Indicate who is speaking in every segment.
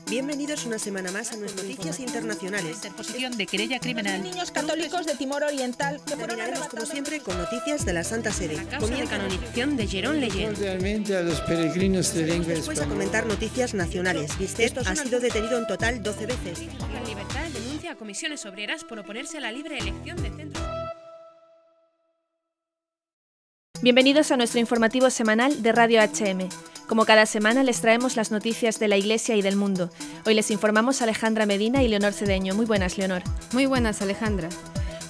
Speaker 1: Bienvenidos una semana más a nuestras noticias internacionales.
Speaker 2: Interposición de querella criminal.
Speaker 3: Niños católicos de Timor Oriental.
Speaker 1: Terminaremos como siempre con noticias de la Santa Sede.
Speaker 2: La causa de canonización de Jerón Leyen.
Speaker 4: Cordialmente a los peregrinos de lengua
Speaker 1: Después a
Speaker 4: española.
Speaker 1: comentar noticias nacionales. Bistet ha sido detenido en total 12 veces.
Speaker 2: La Libertad denuncia a comisiones obreras por oponerse a la libre elección de centros.
Speaker 5: Bienvenidos a nuestro informativo semanal de Radio HM. Como cada semana les traemos las noticias de la Iglesia y del mundo. Hoy les informamos Alejandra Medina y Leonor Cedeño. Muy buenas, Leonor.
Speaker 6: Muy buenas, Alejandra.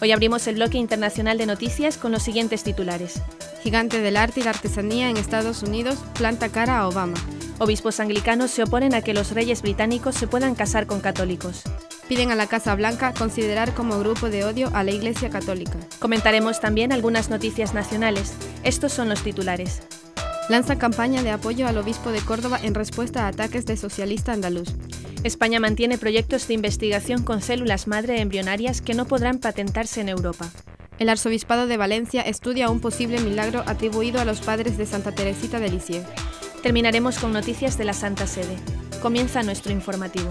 Speaker 5: Hoy abrimos el bloque internacional de noticias con los siguientes titulares.
Speaker 6: Gigante del arte y la artesanía en Estados Unidos planta cara a Obama.
Speaker 5: Obispos anglicanos se oponen a que los reyes británicos se puedan casar con católicos.
Speaker 6: Piden a la Casa Blanca considerar como grupo de odio a la Iglesia Católica.
Speaker 5: Comentaremos también algunas noticias nacionales. Estos son los titulares.
Speaker 6: Lanza campaña de apoyo al obispo de Córdoba en respuesta a ataques de socialista andaluz.
Speaker 5: España mantiene proyectos de investigación con células madre embrionarias que no podrán patentarse en Europa.
Speaker 6: El arzobispado de Valencia estudia un posible milagro atribuido a los padres de Santa Teresita de Lisieux.
Speaker 5: Terminaremos con noticias de la Santa Sede. Comienza nuestro informativo.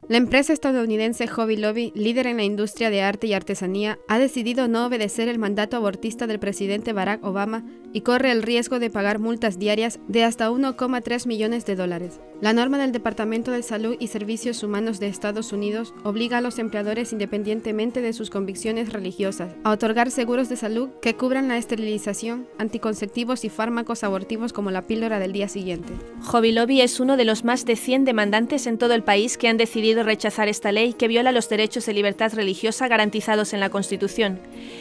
Speaker 6: La empresa estadounidense Hobby Lobby, líder en la industria de arte y artesanía, ha decidido no obedecer el mandato abortista del presidente Barack Obama y corre el riesgo de pagar multas diarias de hasta 1,3 millones de dólares. La norma del Departamento de Salud y Servicios Humanos de Estados Unidos obliga a los empleadores, independientemente de sus convicciones religiosas, a otorgar seguros de salud que cubran la esterilización, anticonceptivos y fármacos abortivos como la píldora del día siguiente.
Speaker 5: Hobby Lobby es uno de los más de 100 demandantes en todo el país que han decidido rechazar esta ley que viola los derechos de libertad religiosa garantizados en la Constitución.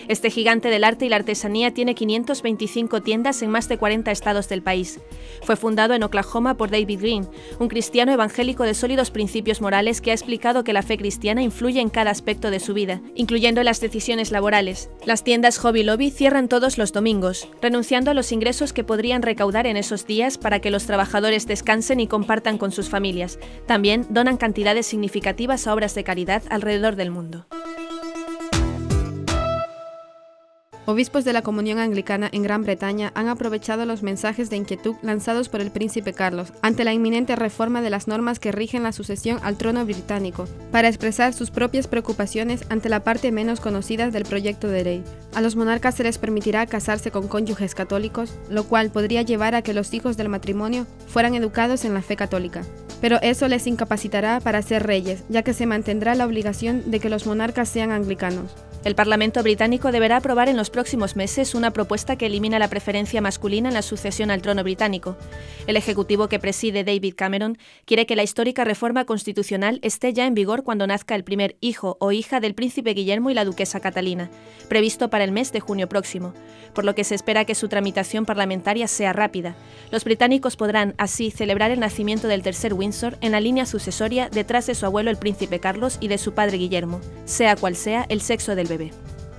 Speaker 5: Este gigante del arte y la artesanía tiene 525 tiendas en más de 40 estados del país. Fue fundado en Oklahoma por David Green, un cristiano evangélico de sólidos principios morales que ha explicado que la fe cristiana influye en cada aspecto de su vida, incluyendo las decisiones laborales. Las tiendas Hobby Lobby cierran todos los domingos, renunciando a los ingresos que podrían recaudar en esos días para que los trabajadores descansen y compartan con sus familias. También donan cantidades significativas a obras de caridad alrededor del mundo.
Speaker 6: Obispos de la Comunión Anglicana en Gran Bretaña han aprovechado los mensajes de inquietud lanzados por el príncipe Carlos ante la inminente reforma de las normas que rigen la sucesión al trono británico, para expresar sus propias preocupaciones ante la parte menos conocida del proyecto de ley. A los monarcas se les permitirá casarse con cónyuges católicos, lo cual podría llevar a que los hijos del matrimonio fueran educados en la fe católica. Pero eso les incapacitará para ser reyes, ya que se mantendrá la obligación de que los monarcas sean anglicanos.
Speaker 5: El Parlamento británico deberá aprobar en los próximos meses una propuesta que elimina la preferencia masculina en la sucesión al trono británico. El ejecutivo que preside David Cameron quiere que la histórica reforma constitucional esté ya en vigor cuando nazca el primer hijo o hija del príncipe Guillermo y la duquesa Catalina, previsto para el mes de junio próximo, por lo que se espera que su tramitación parlamentaria sea rápida. Los británicos podrán, así, celebrar el nacimiento del tercer Windsor en la línea sucesoria detrás de su abuelo el príncipe Carlos y de su padre Guillermo, sea cual sea el sexo del bebé.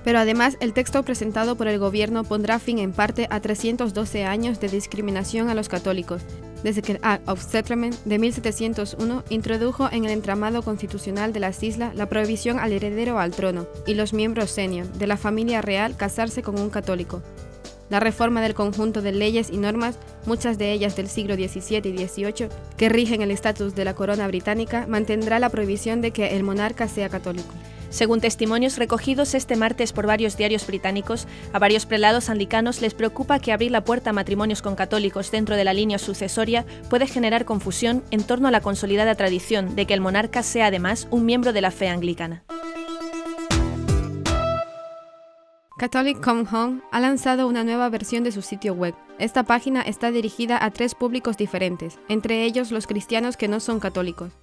Speaker 6: Pero además, el texto presentado por el gobierno pondrá fin en parte a 312 años de discriminación a los católicos, desde que el Act of Settlement de 1701 introdujo en el entramado constitucional de las islas la prohibición al heredero al trono y los miembros senior de la familia real casarse con un católico. La reforma del conjunto de leyes y normas, muchas de ellas del siglo XVII y XVIII, que rigen el estatus de la corona británica, mantendrá la prohibición de que el monarca sea católico.
Speaker 5: Según testimonios recogidos este martes por varios diarios británicos, a varios prelados anglicanos les preocupa que abrir la puerta a matrimonios con católicos dentro de la línea sucesoria puede generar confusión en torno a la consolidada tradición de que el monarca sea además un miembro de la fe anglicana.
Speaker 6: Catholic Come Home ha lanzado una nueva versión de su sitio web. Esta página está dirigida a 3 públicos diferentes, entre ellos los cristianos que no son católicos.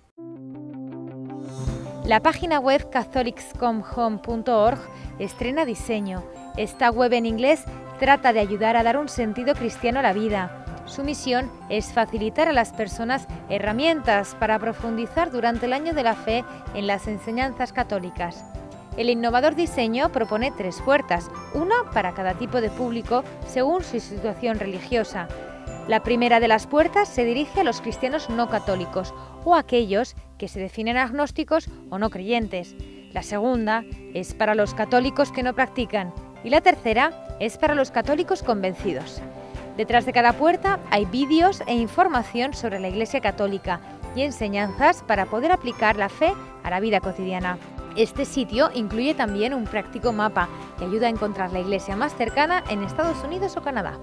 Speaker 7: La página web catholicscomehome.org estrena diseño. Esta web en inglés trata de ayudar a dar un sentido cristiano a la vida. Su misión es facilitar a las personas herramientas para profundizar durante el año de la fe en las enseñanzas católicas. El innovador diseño propone 3 puertas, una para cada tipo de público según su situación religiosa. La primera de las puertas se dirige a los cristianos no católicos o a aquellos que se definen agnósticos o no creyentes. La segunda es para los católicos que no practican y la tercera es para los católicos convencidos. Detrás de cada puerta hay vídeos e información sobre la Iglesia Católica y enseñanzas para poder aplicar la fe a la vida cotidiana. Este sitio incluye también un práctico mapa que ayuda a encontrar la iglesia más cercana en Estados Unidos o Canadá.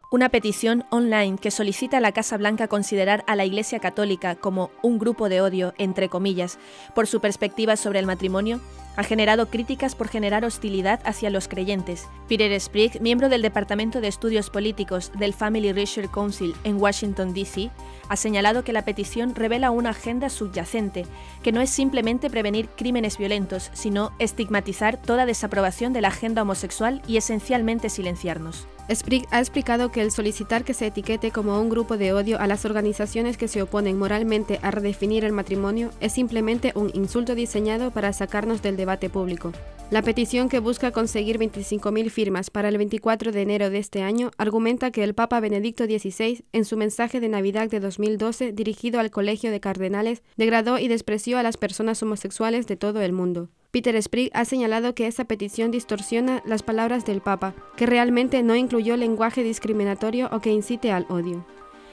Speaker 5: Una petición online que solicita a la Casa Blanca considerar a la Iglesia Católica como un grupo de odio, entre comillas, por su perspectiva sobre el matrimonio, ha generado críticas por generar hostilidad hacia los creyentes. Peter Sprigg, miembro del Departamento de Estudios Políticos del Family Research Council en Washington, D.C., ha señalado que la petición revela una agenda subyacente, que no es simplemente prevenir crímenes violentos, sino estigmatizar toda desaprobación de la agenda homosexual y esencialmente silenciarnos.
Speaker 6: Sprigg ha explicado que el solicitar que se etiquete como un grupo de odio a las organizaciones que se oponen moralmente a redefinir el matrimonio es simplemente un insulto diseñado para sacarnos del debate público. La petición, que busca conseguir 25.000 firmas para el 24 de enero de este año, argumenta que el Papa Benedicto XVI, en su mensaje de Navidad de 2012 dirigido al Colegio de Cardenales, degradó y despreció a las personas homosexuales de todo el mundo. Peter Sprigg ha señalado que esa petición distorsiona las palabras del Papa, que realmente no incluyó lenguaje discriminatorio o que incite al odio.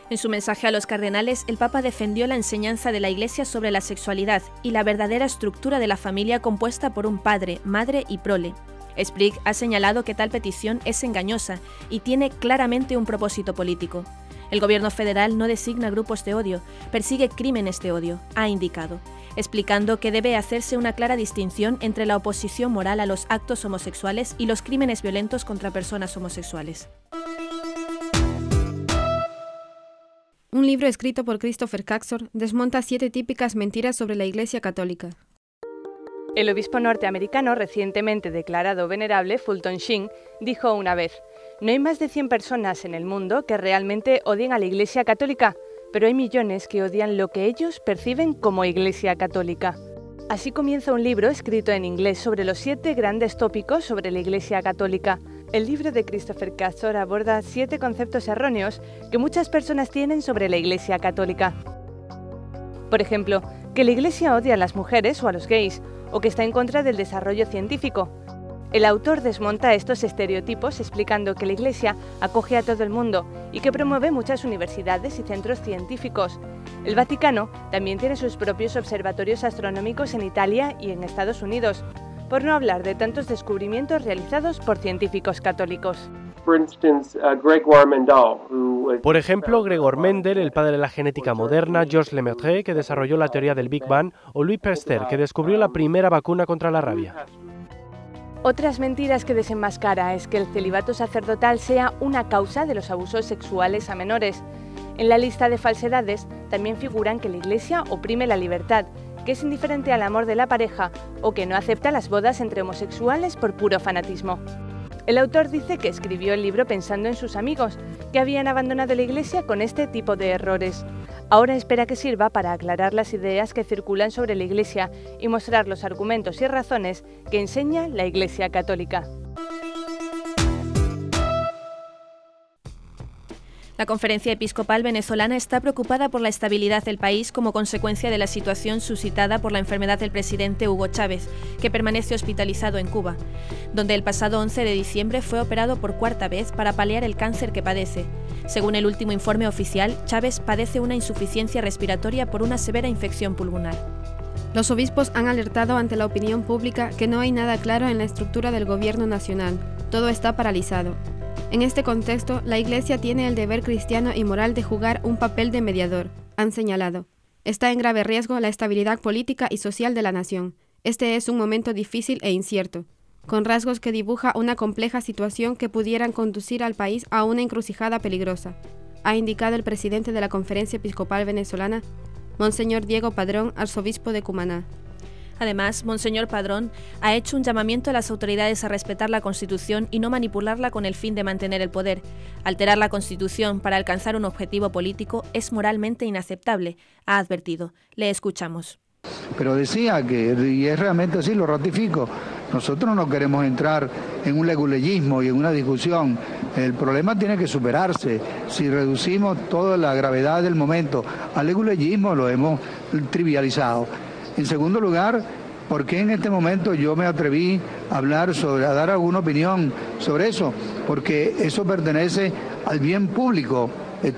Speaker 5: En su mensaje a los cardenales, el Papa defendió la enseñanza de la Iglesia sobre la sexualidad y la verdadera estructura de la familia compuesta por un padre, madre y prole. Sprigg ha señalado que tal petición es engañosa y tiene claramente un propósito político. El gobierno federal no designa grupos de odio, persigue crímenes de odio, ha indicado, explicando que debe hacerse una clara distinción entre la oposición moral a los actos homosexuales y los crímenes violentos contra personas homosexuales.
Speaker 6: Un libro escrito por Christopher Caxor desmonta 7 típicas mentiras sobre la Iglesia Católica.
Speaker 8: El obispo norteamericano recientemente declarado venerable, Fulton Sheen, dijo una vez: «No hay más de 100 personas en el mundo que realmente odien a la Iglesia Católica, pero hay millones que odian lo que ellos perciben como Iglesia Católica». Así comienza un libro escrito en inglés sobre los 7 grandes tópicos sobre la Iglesia Católica. El libro de Christopher Caxor aborda 7 conceptos erróneos que muchas personas tienen sobre la Iglesia Católica. Por ejemplo, que la Iglesia odia a las mujeres o a los gays, o que está en contra del desarrollo científico. El autor desmonta estos estereotipos explicando que la Iglesia acoge a todo el mundo y que promueve muchas universidades y centros científicos. El Vaticano también tiene sus propios observatorios astronómicos en Italia y en Estados Unidos, por no hablar de tantos descubrimientos realizados por científicos católicos.
Speaker 9: Por ejemplo, Gregor Mendel, el padre de la genética moderna, Georges Lemaitre, que desarrolló la teoría del Big Bang, o Louis Pasteur, que descubrió la primera vacuna contra la rabia.
Speaker 8: Otras mentiras que desenmascara es que el celibato sacerdotal sea una causa de los abusos sexuales a menores. En la lista de falsedades también figuran que la Iglesia oprime la libertad, que es indiferente al amor de la pareja o que no acepta las bodas entre homosexuales por puro fanatismo. El autor dice que escribió el libro pensando en sus amigos, que habían abandonado la Iglesia con este tipo de errores. Ahora espera que sirva para aclarar las ideas que circulan sobre la Iglesia y mostrar los argumentos y razones que enseña la Iglesia Católica.
Speaker 5: La Conferencia Episcopal Venezolana está preocupada por la estabilidad del país como consecuencia de la situación suscitada por la enfermedad del presidente Hugo Chávez, que permanece hospitalizado en Cuba, donde el pasado 11 de diciembre fue operado por 4ª vez para paliar el cáncer que padece. Según el último informe oficial, Chávez padece una insuficiencia respiratoria por una severa infección pulmonar.
Speaker 6: Los obispos han alertado ante la opinión pública que no hay nada claro en la estructura del gobierno nacional. Todo está paralizado. En este contexto, la Iglesia tiene el deber cristiano y moral de jugar un papel de mediador, han señalado. Está en grave riesgo la estabilidad política y social de la nación. Este es un momento difícil e incierto, con rasgos que dibuja una compleja situación que pudieran conducir al país a una encrucijada peligrosa, ha indicado el presidente de la Conferencia Episcopal Venezolana, Monseñor Diego Padrón, arzobispo de Cumaná.
Speaker 5: Además, Monseñor Padrón ha hecho un llamamiento a las autoridades a respetar la Constitución y no manipularla con el fin de mantener el poder. Alterar la Constitución para alcanzar un objetivo político es moralmente inaceptable, ha advertido. Le escuchamos.
Speaker 10: Pero decía que, y es realmente así, lo ratifico, nosotros no queremos entrar en un leguleyismo y en una discusión. El problema tiene que superarse. Si reducimos toda la gravedad del momento al leguleyismo, lo hemos trivializado. En segundo lugar, ¿Por qué en este momento yo me atreví a hablar a dar alguna opinión sobre eso? Porque eso pertenece al bien público,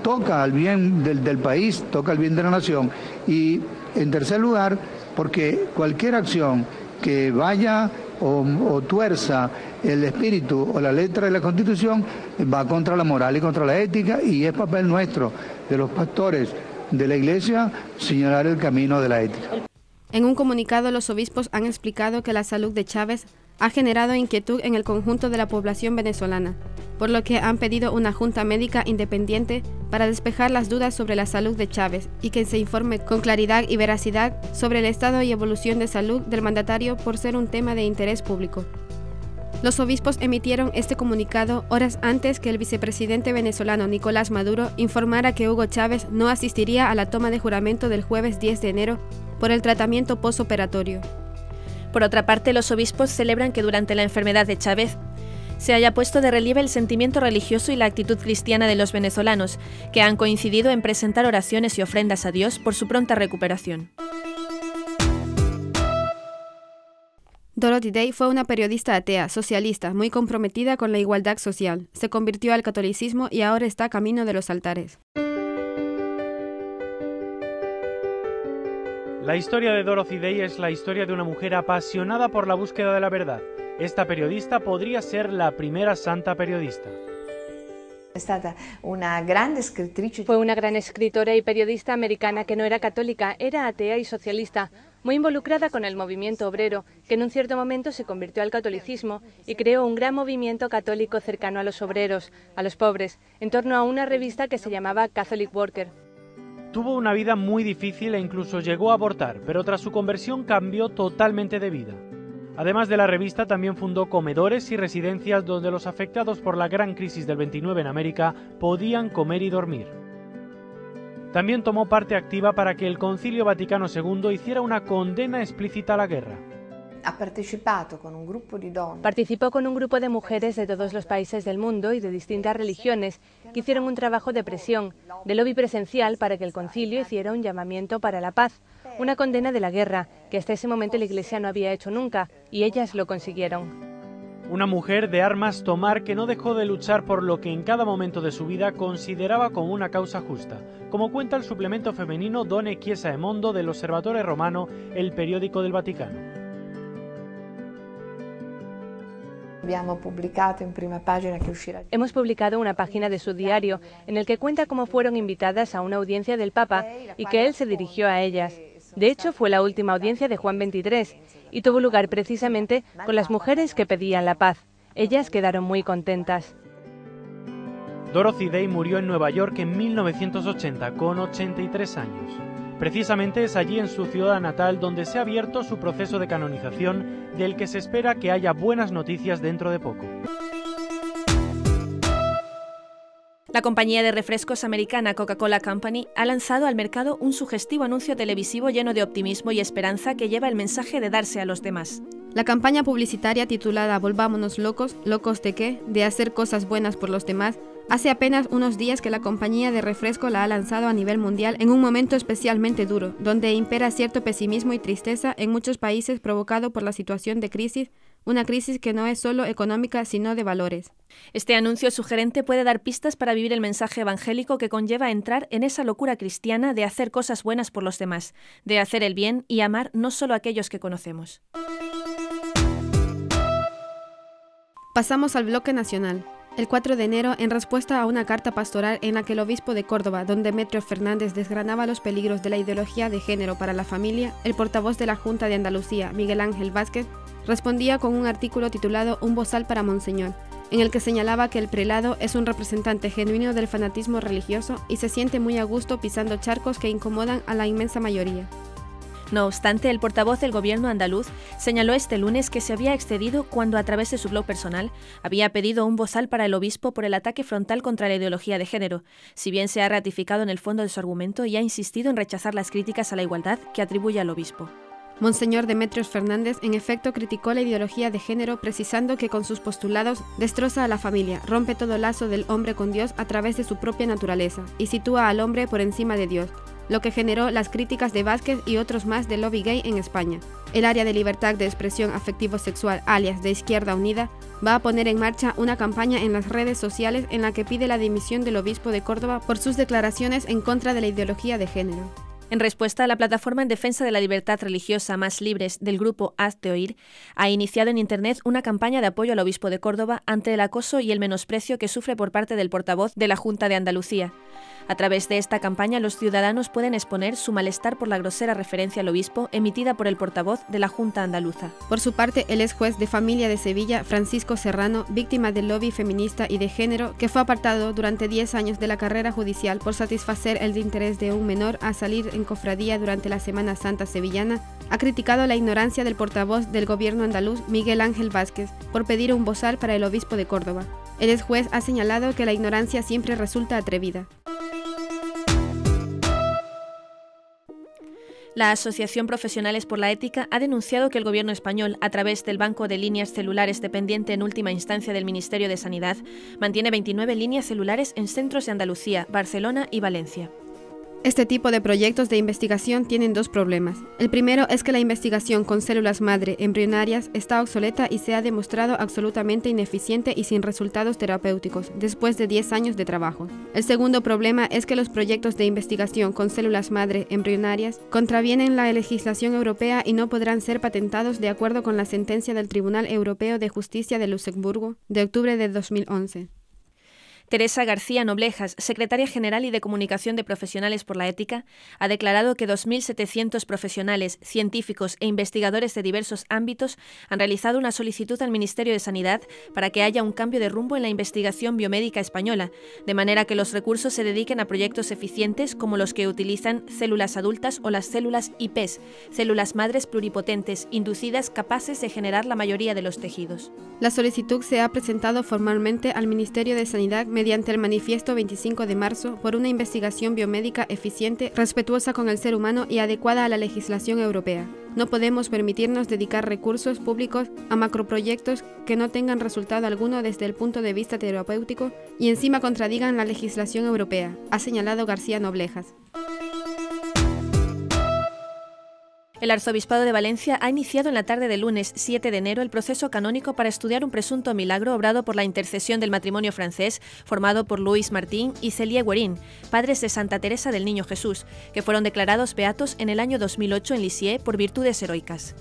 Speaker 10: toca al bien del país, toca al bien de la nación. Y en tercer lugar, porque cualquier acción que vaya o tuerza el espíritu o la letra de la Constitución va contra la moral y contra la ética, y es papel nuestro, de los pastores de la Iglesia, señalar el camino de la ética.
Speaker 6: En un comunicado, los obispos han explicado que la salud de Chávez ha generado inquietud en el conjunto de la población venezolana, por lo que han pedido una junta médica independiente para despejar las dudas sobre la salud de Chávez y que se informe con claridad y veracidad sobre el estado y evolución de salud del mandatario por ser un tema de interés público. Los obispos emitieron este comunicado horas antes que el vicepresidente venezolano Nicolás Maduro informara que Hugo Chávez no asistiría a la toma de juramento del jueves 10 de enero por el tratamiento posoperatorio.
Speaker 5: Por otra parte, los obispos celebran que durante la enfermedad de Chávez se haya puesto de relieve el sentimiento religioso y la actitud cristiana de los venezolanos, que han coincidido en presentar oraciones y ofrendas a Dios por su pronta recuperación.
Speaker 6: Dorothy Day fue una periodista atea, socialista, muy comprometida con la igualdad social. Se convirtió al catolicismo y ahora está camino de los altares.
Speaker 9: La historia de Dorothy Day es la historia de una mujer apasionada por la búsqueda de la verdad. Esta periodista podría ser la primera santa periodista.
Speaker 8: Fue una gran escritora y periodista americana que no era católica, era atea y socialista, muy involucrada con el movimiento obrero, que en un cierto momento se convirtió al catolicismo y creó un gran movimiento católico cercano a los obreros, a los pobres, en torno a una revista que se llamaba Catholic Worker.
Speaker 9: Tuvo una vida muy difícil e incluso llegó a abortar, pero tras su conversión cambió totalmente de vida. Además de la revista, también fundó comedores y residencias donde los afectados por la gran crisis del 29 en América podían comer y dormir. También tomó parte activa para que el Concilio Vaticano II hiciera una condena explícita a la guerra.
Speaker 8: Participó con un grupo de mujeres de todos los países del mundo y de distintas religiones que hicieron un trabajo de presión, de lobby presencial para que el concilio hiciera un llamamiento para la paz, una condena de la guerra, que hasta ese momento la Iglesia no había hecho nunca, y ellas lo consiguieron.
Speaker 9: Una mujer de armas tomar que no dejó de luchar por lo que en cada momento de su vida consideraba como una causa justa, como cuenta el suplemento femenino Donne Chiesa e Mondo del Osservatore Romano, el periódico del Vaticano.
Speaker 8: Hemos publicado una página de su diario en el que cuenta cómo fueron invitadas a una audiencia del Papa y que él se dirigió a ellas. De hecho, fue la última audiencia de Juan XXIII y tuvo lugar precisamente con las mujeres que pedían la paz. Ellas quedaron muy contentas.
Speaker 9: Dorothy Day murió en Nueva York en 1980, con 83 años. Precisamente es allí en su ciudad natal donde se ha abierto su proceso de canonización, del que se espera que haya buenas noticias dentro de poco.
Speaker 5: La compañía de refrescos americana Coca-Cola Company ha lanzado al mercado un sugestivo anuncio televisivo lleno de optimismo y esperanza que lleva el mensaje de darse a los demás.
Speaker 6: La campaña publicitaria titulada Volvámonos locos, ¿locos de qué?, de hacer cosas buenas por los demás, hace apenas unos días que la compañía de refresco la ha lanzado a nivel mundial en un momento especialmente duro, donde impera cierto pesimismo y tristeza en muchos países provocado por la situación de crisis, una crisis que no es solo económica sino de valores.
Speaker 5: Este anuncio sugerente puede dar pistas para vivir el mensaje evangélico que conlleva entrar en esa locura cristiana de hacer cosas buenas por los demás, de hacer el bien y amar no solo a aquellos que conocemos.
Speaker 6: Pasamos al bloque nacional. El 4 de enero, en respuesta a una carta pastoral en la que el obispo de Córdoba, don Demetrio Fernández, desgranaba los peligros de la ideología de género para la familia, el portavoz de la Junta de Andalucía, Miguel Ángel Vázquez, respondía con un artículo titulado Un bozal para Monseñor, en el que señalaba que el prelado es un representante genuino del fanatismo religioso y se siente muy a gusto pisando charcos que incomodan a la inmensa mayoría.
Speaker 5: No obstante, el portavoz del gobierno andaluz señaló este lunes que se había excedido cuando, a través de su blog personal, había pedido un bozal para el obispo por el ataque frontal contra la ideología de género, si bien se ha ratificado en el fondo de su argumento y ha insistido en rechazar las críticas a la igualdad que atribuye al obispo.
Speaker 6: Monseñor Demetrio Fernández, en efecto, criticó la ideología de género, precisando que con sus postulados destroza a la familia, rompe todo lazo del hombre con Dios a través de su propia naturaleza y sitúa al hombre por encima de Dios, lo que generó las críticas de Vázquez y otros más del lobby gay en España. El área de libertad de expresión afectivo-sexual, alias de Izquierda Unida, va a poner en marcha una campaña en las redes sociales en la que pide la dimisión del obispo de Córdoba por sus declaraciones en contra de la ideología de género.
Speaker 5: En respuesta, la plataforma en defensa de la libertad religiosa Más Libres del grupo Hazte Oír ha iniciado en Internet una campaña de apoyo al obispo de Córdoba ante el acoso y el menosprecio que sufre por parte del portavoz de la Junta de Andalucía. A través de esta campaña, los ciudadanos pueden exponer su malestar por la grosera referencia al obispo emitida por el portavoz de la Junta Andaluza.
Speaker 6: Por su parte, el ex juez de familia de Sevilla, Francisco Serrano, víctima del lobby feminista y de género, que fue apartado durante 10 años de la carrera judicial por satisfacer el interés de un menor a salir en cofradía durante la Semana Santa sevillana, ha criticado la ignorancia del portavoz del gobierno andaluz, Miguel Ángel Vázquez, por pedir un bozal para el obispo de Córdoba. El ex juez ha señalado que la ignorancia siempre resulta atrevida.
Speaker 5: La Asociación Profesionales por la Ética ha denunciado que el Gobierno español, a través del Banco de Líneas Celulares dependiente en última instancia del Ministerio de Sanidad, mantiene 29 líneas celulares en centros de Andalucía, Barcelona y Valencia.
Speaker 6: Este tipo de proyectos de investigación tienen dos problemas. El primero es que la investigación con células madre embrionarias está obsoleta y se ha demostrado absolutamente ineficiente y sin resultados terapéuticos, después de 10 años de trabajo. El segundo problema es que los proyectos de investigación con células madre embrionarias contravienen la legislación europea y no podrán ser patentados de acuerdo con la sentencia del Tribunal Europeo de Justicia de Luxemburgo de octubre de 2011.
Speaker 5: Teresa García Noblejas, secretaria general y de Comunicación de Profesionales por la Ética, ha declarado que 2.700 profesionales, científicos e investigadores de diversos ámbitos han realizado una solicitud al Ministerio de Sanidad para que haya un cambio de rumbo en la investigación biomédica española, de manera que los recursos se dediquen a proyectos eficientes como los que utilizan células adultas o las células IPES, células madres pluripotentes, inducidas capaces de generar la mayoría de los tejidos.
Speaker 6: La solicitud se ha presentado formalmente al Ministerio de Sanidad mediante el manifiesto 25 de marzo por una investigación biomédica eficiente, respetuosa con el ser humano y adecuada a la legislación europea. No podemos permitirnos dedicar recursos públicos a macroproyectos que no tengan resultado alguno desde el punto de vista terapéutico y encima contradigan la legislación europea, ha señalado García Noblejas.
Speaker 5: El Arzobispado de Valencia ha iniciado en la tarde del lunes 7 de enero el proceso canónico para estudiar un presunto milagro obrado por la intercesión del matrimonio francés formado por Louis Martin y Célie Guérin, padres de Santa Teresa del Niño Jesús, que fueron declarados beatos en el año 2008 en Lisieux por virtudes heroicas.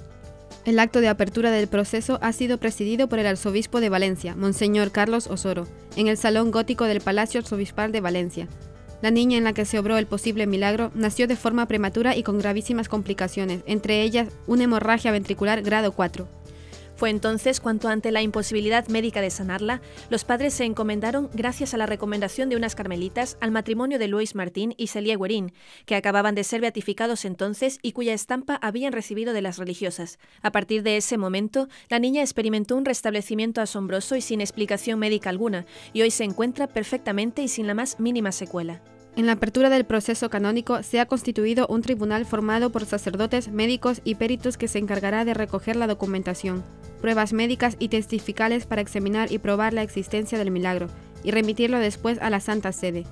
Speaker 6: El acto de apertura del proceso ha sido presidido por el arzobispo de Valencia, Monseñor Carlos Osoro, en el Salón Gótico del Palacio Arzobispal de Valencia. La niña en la que se obró el posible milagro nació de forma prematura y con gravísimas complicaciones, entre ellas una hemorragia ventricular grado 4.
Speaker 5: Fue entonces cuando, ante la imposibilidad médica de sanarla, los padres se encomendaron, gracias a la recomendación de unas carmelitas, al matrimonio de Louis Martin y Célie Guérin, que acababan de ser beatificados entonces y cuya estampa habían recibido de las religiosas. A partir de ese momento, la niña experimentó un restablecimiento asombroso y sin explicación médica alguna, y hoy se encuentra perfectamente y sin la más mínima secuela.
Speaker 6: En la apertura del proceso canónico se ha constituido un tribunal formado por sacerdotes, médicos y peritos que se encargará de recoger la documentación, pruebas médicas y testificales para examinar y probar la existencia del milagro y remitirlo después a la Santa Sede.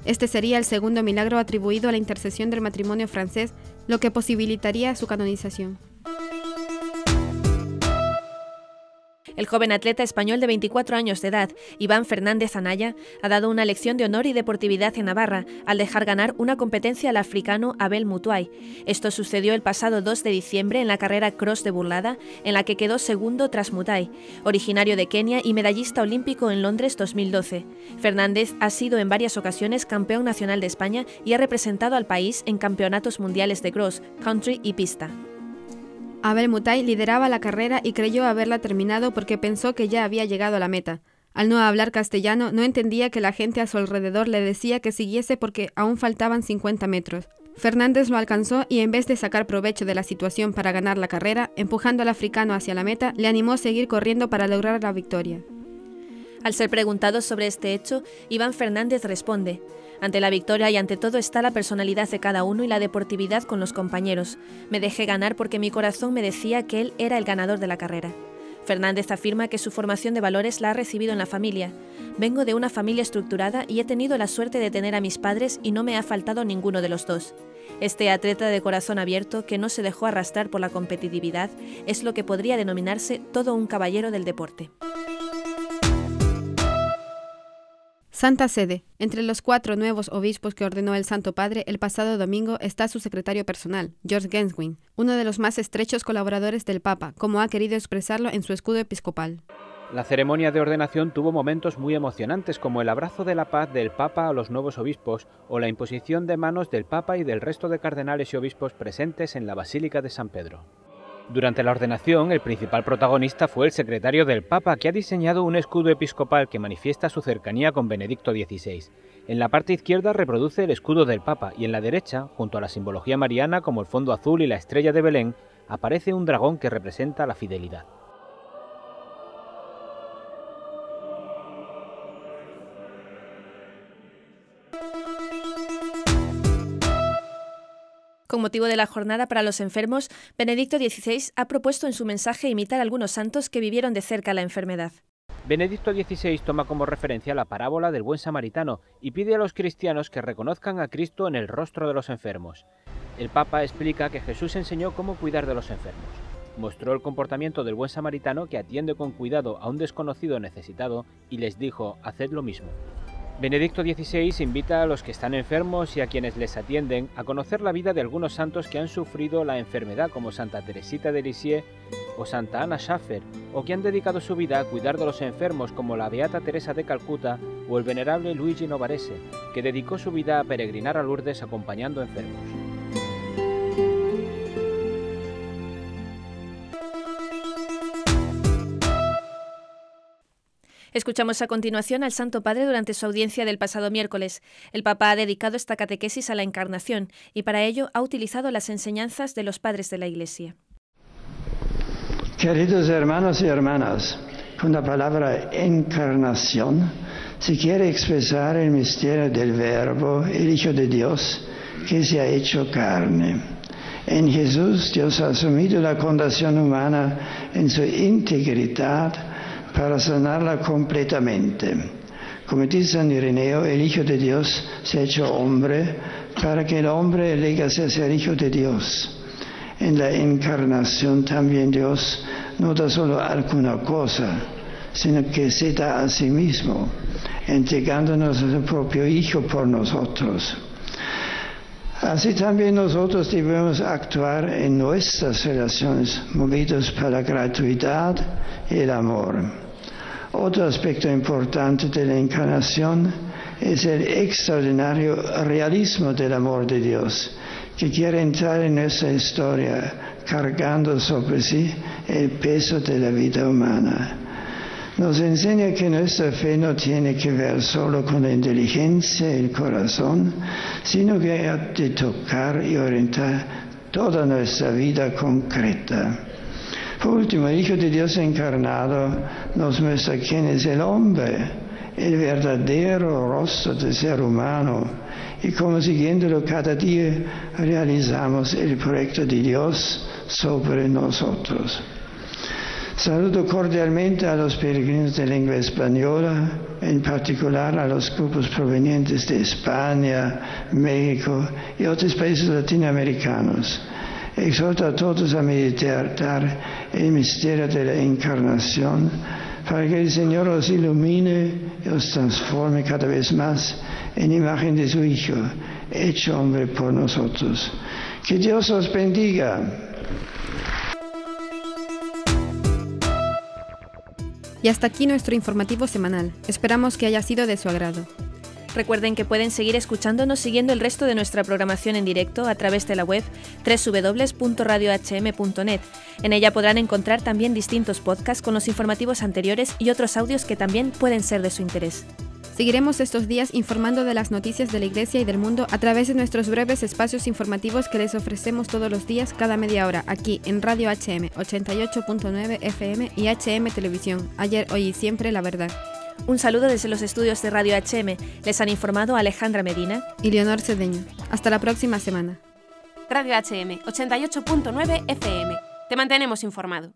Speaker 6: Este sería el segundo milagro atribuido a la intercesión del matrimonio francés, lo que posibilitaría su canonización.
Speaker 5: El joven atleta español de 24 años de edad, Iván Fernández Anaya, ha dado una lección de honor y deportividad en Navarra al dejar ganar una competencia al africano Abel Mutuai. Esto sucedió el pasado 2 de diciembre en la carrera cross de burlada, en la que quedó segundo tras Mutai, originario de Kenia y medallista olímpico en Londres 2012. Fernández ha sido en varias ocasiones campeón nacional de España y ha representado al país en campeonatos mundiales de cross, country y pista.
Speaker 6: Abel Mutai lideraba la carrera y creyó haberla terminado porque pensó que ya había llegado a la meta. Al no hablar castellano, no entendía que la gente a su alrededor le decía que siguiese porque aún faltaban 50 metros. Fernández lo alcanzó y en vez de sacar provecho de la situación para ganar la carrera, empujando al africano hacia la meta, le animó a seguir corriendo para lograr la victoria.
Speaker 5: Al ser preguntado sobre este hecho, Iván Fernández responde: ante la victoria y ante todo está la personalidad de cada uno y la deportividad con los compañeros. Me dejé ganar porque mi corazón me decía que él era el ganador de la carrera. Fernández afirma que su formación de valores la ha recibido en la familia. Vengo de una familia estructurada y he tenido la suerte de tener a mis padres y no me ha faltado ninguno de los dos. Este atleta de corazón abierto, que no se dejó arrastrar por la competitividad, es lo que podría denominarse todo un caballero del deporte.
Speaker 6: Santa Sede. Entre los 4 nuevos obispos que ordenó el Santo Padre el pasado domingo está su secretario personal, George Genswein, uno de los más estrechos colaboradores del Papa, como ha querido expresarlo en su escudo episcopal.
Speaker 11: La ceremonia de ordenación tuvo momentos muy emocionantes, como el abrazo de la paz del Papa a los nuevos obispos o la imposición de manos del Papa y del resto de cardenales y obispos presentes en la Basílica de San Pedro. Durante la ordenación, el principal protagonista fue el secretario del Papa, que ha diseñado un escudo episcopal que manifiesta su cercanía con Benedicto XVI. En la parte izquierda reproduce el escudo del Papa y en la derecha, junto a la simbología mariana como el fondo azul y la estrella de Belén, aparece un dragón que representa la fidelidad.
Speaker 5: Con motivo de la jornada para los enfermos, Benedicto XVI ha propuesto en su mensaje imitar a algunos santos que vivieron de cerca la enfermedad.
Speaker 11: Benedicto XVI toma como referencia la parábola del buen samaritano y pide a los cristianos que reconozcan a Cristo en el rostro de los enfermos. El Papa explica que Jesús enseñó cómo cuidar de los enfermos. Mostró el comportamiento del buen samaritano, que atiende con cuidado a un desconocido necesitado y les dijo: haced lo mismo. Benedicto XVI invita a los que están enfermos y a quienes les atienden a conocer la vida de algunos santos que han sufrido la enfermedad, como Santa Teresita de Lisieux o Santa Ana Schaffer, o que han dedicado su vida a cuidar de los enfermos, como la Beata Teresa de Calcuta o el venerable Luigi Novarese, que dedicó su vida a peregrinar a Lourdes acompañando enfermos.
Speaker 5: Escuchamos a continuación al Santo Padre durante su audiencia del pasado miércoles. El Papa ha dedicado esta catequesis a la Encarnación y para ello ha utilizado las enseñanzas de los padres de la Iglesia.
Speaker 4: Queridos hermanos y hermanas, con la palabra encarnación se quiere expresar el misterio del Verbo, el Hijo de Dios, que se ha hecho carne. En Jesús Dios ha asumido la condición humana en su integridad para sanarla completamente. Como dice San Ireneo, el Hijo de Dios se ha hecho hombre para que el hombre llegase a ser Hijo de Dios. En la encarnación también Dios no da solo alguna cosa, sino que se da a sí mismo, entregándonos a su propio Hijo por nosotros. Así también nosotros debemos actuar en nuestras relaciones, movidos por la gratuidad y el amor. Otro aspecto importante de la encarnación es el extraordinario realismo del amor de Dios, que quiere entrar en nuestra historia cargando sobre sí el peso de la vida humana. Nos enseña que nuestra fe no tiene que ver solo con la inteligencia y el corazón, sino que ha de tocar y orientar toda nuestra vida concreta. Por último, el Hijo de Dios encarnado nos muestra quién es el hombre, el verdadero rostro del ser humano, y cómo siguiéndolo cada día realizamos el proyecto de Dios sobre nosotros. Saludo cordialmente a los peregrinos de lengua española, en particular a los grupos provenientes de España, México y otros países latinoamericanos. Exhorto a todos a meditar el misterio de la encarnación para que el Señor os ilumine y os transforme cada vez más en imagen de su Hijo, hecho hombre por nosotros. Que Dios os bendiga.
Speaker 6: Y hasta aquí nuestro informativo semanal. Esperamos que haya sido de su agrado.
Speaker 5: Recuerden que pueden seguir escuchándonos siguiendo el resto de nuestra programación en directo a través de la web www.radiohm.net. En ella podrán encontrar también distintos podcasts con los informativos anteriores y otros audios que también pueden ser de su interés.
Speaker 6: Seguiremos estos días informando de las noticias de la Iglesia y del mundo a través de nuestros breves espacios informativos que les ofrecemos todos los días cada media hora aquí en Radio HM 88.9 FM y HM Televisión. Ayer, hoy y siempre la verdad.
Speaker 5: Un saludo desde los estudios de Radio HM. Les han informado Alejandra Medina
Speaker 6: y Leonor Cedeño. Hasta la próxima semana.
Speaker 2: Radio HM 88.9 FM. Te mantenemos informado.